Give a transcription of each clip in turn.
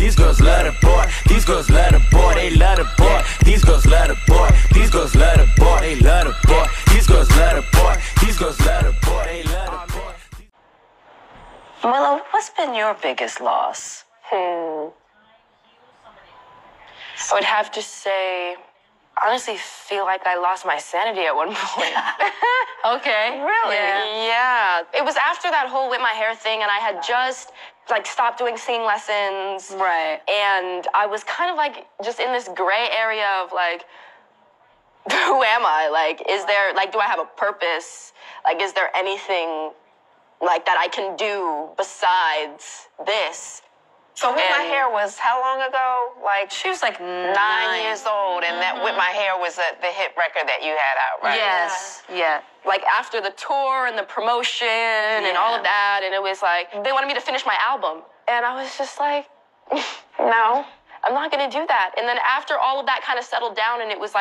These girls love the boy. These girls love the boy. They love the boy. These girls love the boy. These girls love the boy. They love the boy. These girls love the boy. These girls love the boy. They love the boy. Willow, what's been your biggest loss? I would have to say, I honestly feel like I lost my sanity at one point. Okay. Really? Yeah. It was after that whole whip my hair thing, and I had just stopped doing singing lessons. Right. And I was kind of just in this gray area of who am I? Is there do I have a purpose? Is there anything that I can do besides this? So Whip My Hair was how long ago? She was 9 years old, and that Whip My Hair was the hit record that you had out, right? Yes. Yeah. After the tour and the promotion and all of that, and it was they wanted me to finish my album. And I was just no, I'm not gonna do that. And then after all of that kind of settled down and it was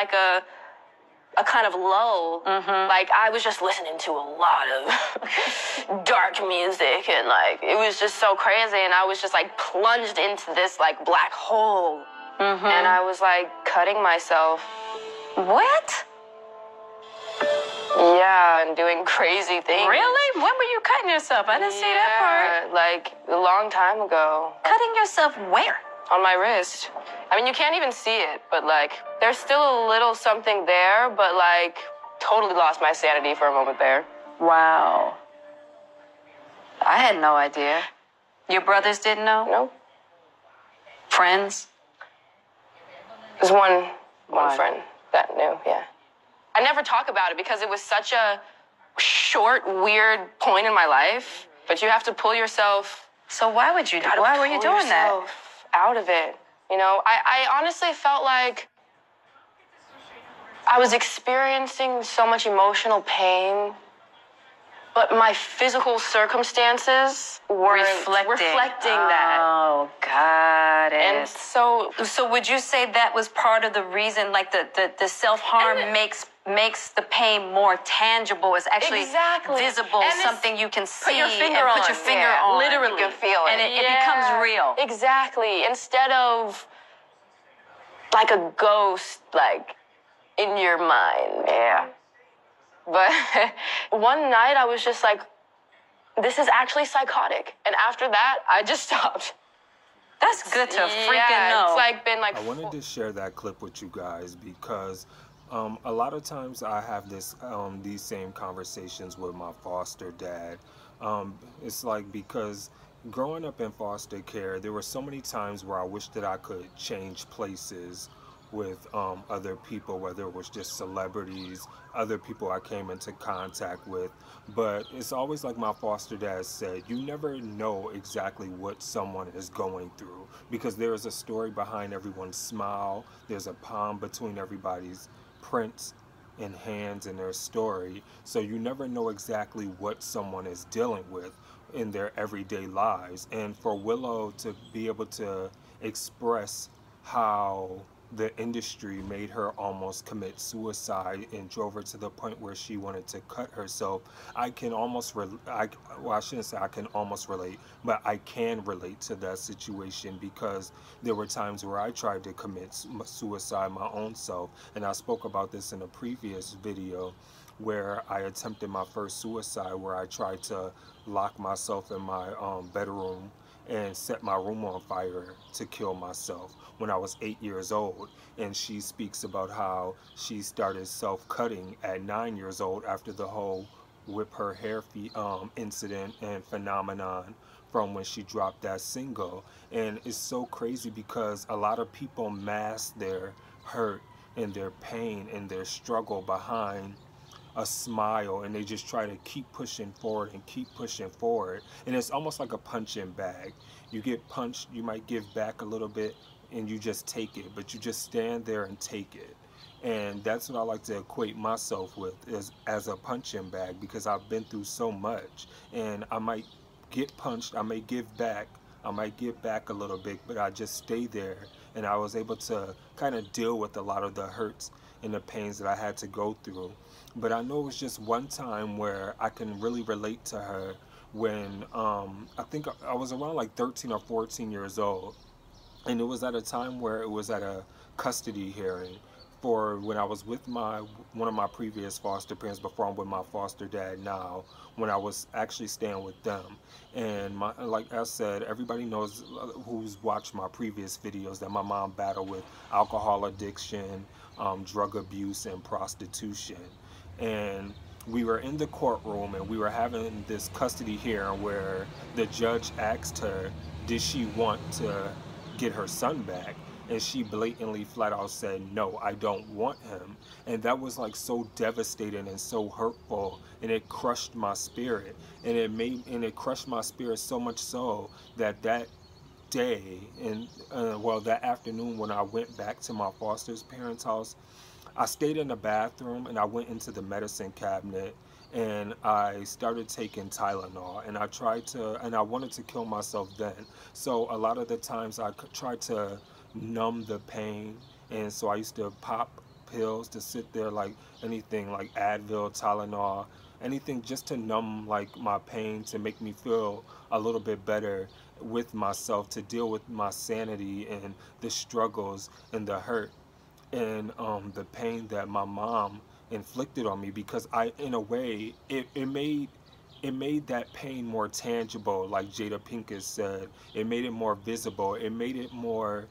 a kind of lull, I was just listening to a lot of dark music and it was just so crazy, and I was just plunged into this black hole. And I was cutting myself. What? Yeah, and doing crazy things. Really? When were you cutting yourself? I didn't see that part. A long time ago. Cutting yourself where? On my wrist. I mean, you can't even see it, but there's still a little something there, but totally lost my sanity for a moment there. Wow. I had no idea. Your brothers didn't know? No. Friends? There's one friend that knew, yeah. I never talk about it because it was such a short, weird point in my life, but you have to pull yourself. So why were you doing that? Out of it. I honestly felt like I was experiencing so much emotional pain, but my physical circumstances were reflecting that. Oh, got it. And so would you say that was part of the reason, the self-harm makes the pain more tangible? It's actually visible, and something you can see put your finger on. Literally. You can feel it. And it becomes real. Exactly. Instead of a ghost, in your mind. Yeah. But one night I was just this is actually psychotic. And after that, I just stopped. That's good to freaking know. It's been I wanted to share that clip with you guys because a lot of times I have these same conversations with my foster dad. It's because growing up in foster care, there were so many times where I wish that I could change places with other people, whether it was just celebrities, other people I came into contact with. But it's always like my foster dad said, you never know exactly what someone is going through, because there is a story behind everyone's smile. There's a palm between everybody's prints and hands in their story. So you never know exactly what someone is dealing with in their everyday lives. And for Willow to be able to express how the industry made her almost commit suicide and drove her to the point where she wanted to cut herself, I can almost I shouldn't say I can almost relate, but I can relate to that situation, because there were times where I tried to commit suicide my own self. And I spoke about this in a previous video where I attempted my first suicide, where I tried to lock myself in my bedroom and set my room on fire to kill myself when I was 8 years old. And she speaks about how she started self-cutting at 9 years old after the whole whip her hair incident and phenomenon from when she dropped that single. And it's so crazy because a lot of people mask their hurt and their pain and their struggle behind a smile, and they just try to keep pushing forward and keep pushing forward. And it's almost like a punching bag. You get punched, you might give back a little bit, and you just take it, but you just stand there and take it. And that's what I like to equate myself with, as a punching bag, because I've been through so much. And I might get punched, I may give back, I might give back a little bit, but I just stay there. And I was able to kind of deal with a lot of the hurts and the pains that I had to go through. But I know it was just one time where I can really relate to her when I think I was around like 13 or 14 years old. And it was at a time where it was at a custody hearing for when I was with one of my previous foster parents before I'm with my foster dad now, when I was actually staying with them. And like I said, everybody knows who's watched my previous videos that my mom battled with alcohol addiction, drug abuse, and prostitution. And we were in the courtroom and we were having this custody hearing where the judge asked her, did she want to get her son back? And she blatantly flat out said, no, I don't want him. And that was like so devastating and so hurtful, and it crushed my spirit. And it crushed my spirit so much so that that day, and well, that afternoon when I went back to my foster parents' house, I stayed in the bathroom and I went into the medicine cabinet and I started taking Tylenol, and I wanted to kill myself then. So a lot of the times I tried to numb the pain, and so I used to pop pills to sit there, like anything like Advil, Tylenol, anything just to numb like my pain, to make me feel a little bit better with myself, to deal with my sanity and the struggles and the hurt and the pain that my mom inflicted on me, because in a way, it made that pain more tangible. Like Jada Pinkett said, it made it more visible. It made it more,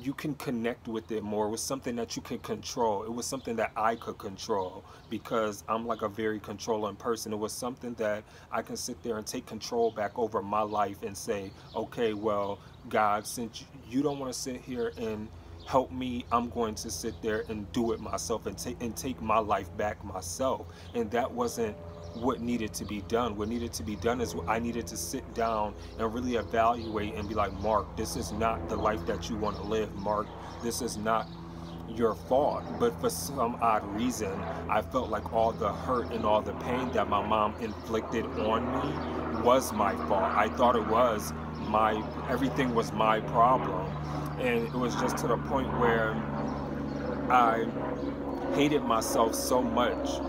you can connect with it more. It was something that you could control. It was something that I could control, because I'm like a very controlling person. It was something that I can sit there and take control back over my life and say, okay, well, God, since you don't want to sit here and help me, I'm going to sit there and do it myself and take my life back myself. And that wasn't what needed to be done. What needed to be done is I needed to sit down and really evaluate and be like, Mark, this is not the life that you want to live. Mark, this is not your fault. But for some odd reason, I felt like all the hurt and all the pain that my mom inflicted on me was my fault. I thought it was everything was my problem. And it was just to the point where I hated myself so much,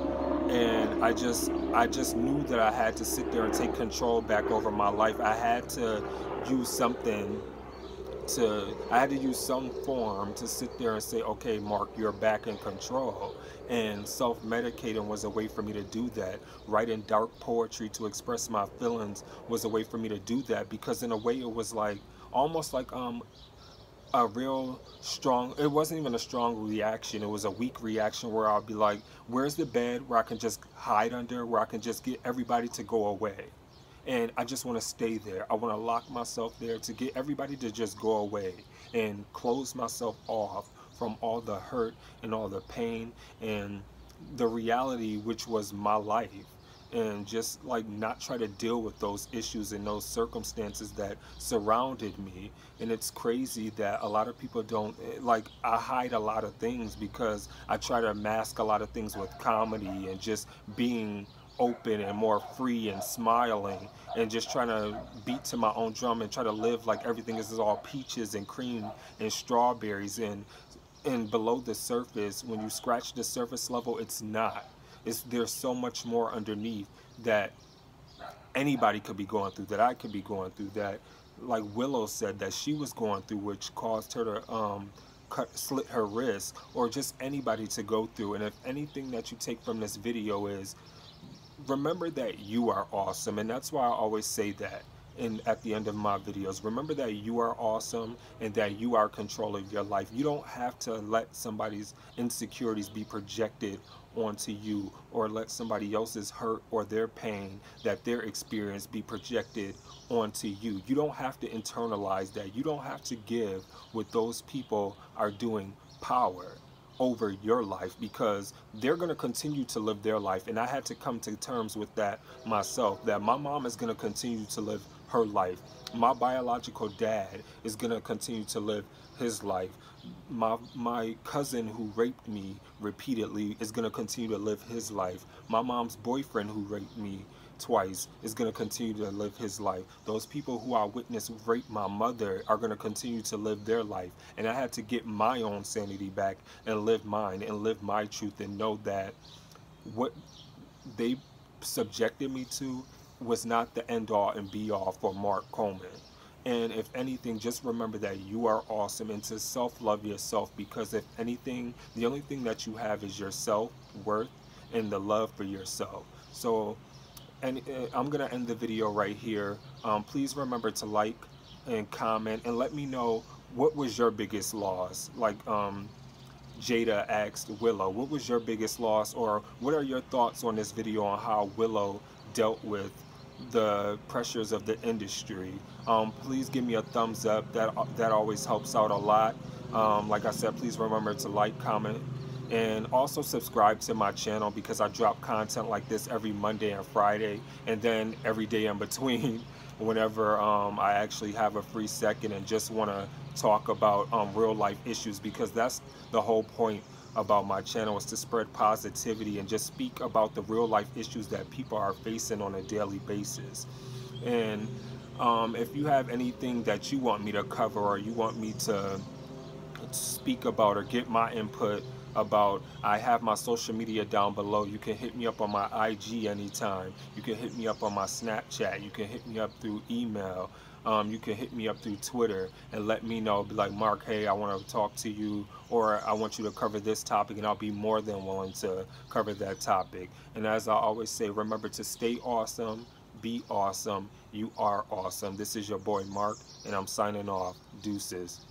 and I just knew that I had to sit there and take control back over my life. I had to use some form to sit there and say, okay, Mark, you're back in control. And self-medicating was a way for me to do that. Writing dark poetry to express my feelings was a way for me to do that, because in a way it was like almost like a real strong, it wasn't even a strong reaction, it was a weak reaction where I'll be like, where's the bed where I can just hide under, where I can just get everybody to go away? And I just want to stay there. I want to lock myself there to get everybody to just go away and close myself off from all the hurt and all the pain and the reality, which was my life. And just like not try to deal with those issues and those circumstances that surrounded me. And it's crazy that a lot of people don't, like, I hide a lot of things because I try to mask a lot of things with comedy and just being open and more free and smiling and just trying to beat to my own drum and try to live like everything is all peaches and cream and strawberries. And below the surface, when you scratch the surface level, it's not. There's so much more underneath that anybody could be going through, that I could be going through, that like Willow said that she was going through, which caused her to slit her wrist, or just anybody to go through. And if anything that you take from this video is, remember that you are awesome. And that's why I always say that at the end of my videos. Remember that you are awesome and that you are control of your life. You don't have to let somebody's insecurities be projected onto you, or let somebody else's hurt or their pain that their experience be projected onto you. You don't have to internalize that. You don't have to give what those people are doing power over your life, because they're going to continue to live their life. And I had to come to terms with that myself, that my mom is going to continue to live her life. My biological dad is going to continue to live his life. My cousin who raped me repeatedly is going to continue to live his life. My mom's boyfriend who raped me twice is going to continue to live his life. Those people who I witnessed rape my mother are going to continue to live their life. And I had to get my own sanity back and live mine and live my truth, and know that what they subjected me to was not the end all and be all for Mark Coleman. And if anything, just remember that you are awesome, and to self-love yourself, because if anything, the only thing that you have is your self-worth and the love for yourself. So, and I'm going to end the video right here. Please remember to like and comment and let me know what was your biggest loss. Like Jada asked Willow, what was your biggest loss, or what are your thoughts on this video on how Willow dealt with the pressures of the industry? Please give me a thumbs up. That always helps out a lot. Like I said, please remember to like, comment, and also subscribe to my channel, because I drop content like this every Monday and Friday, and then every day in between whenever I actually have a free second and just want to talk about real life issues, because that's the whole point about my channel, is to spread positivity and just speak about the real life issues that people are facing on a daily basis. And if you have anything that you want me to cover, or you want me to speak about or get my input about, I have my social media down below. You can hit me up on my IG anytime. You can hit me up on my Snapchat. You can hit me up through email. You can hit me up through Twitter and let me know. Be like, Mark, hey, I want to talk to you, or I want you to cover this topic, and I'll be more than willing to cover that topic. And as I always say, remember to stay awesome, be awesome. You are awesome. This is your boy Mark, and I'm signing off. Deuces.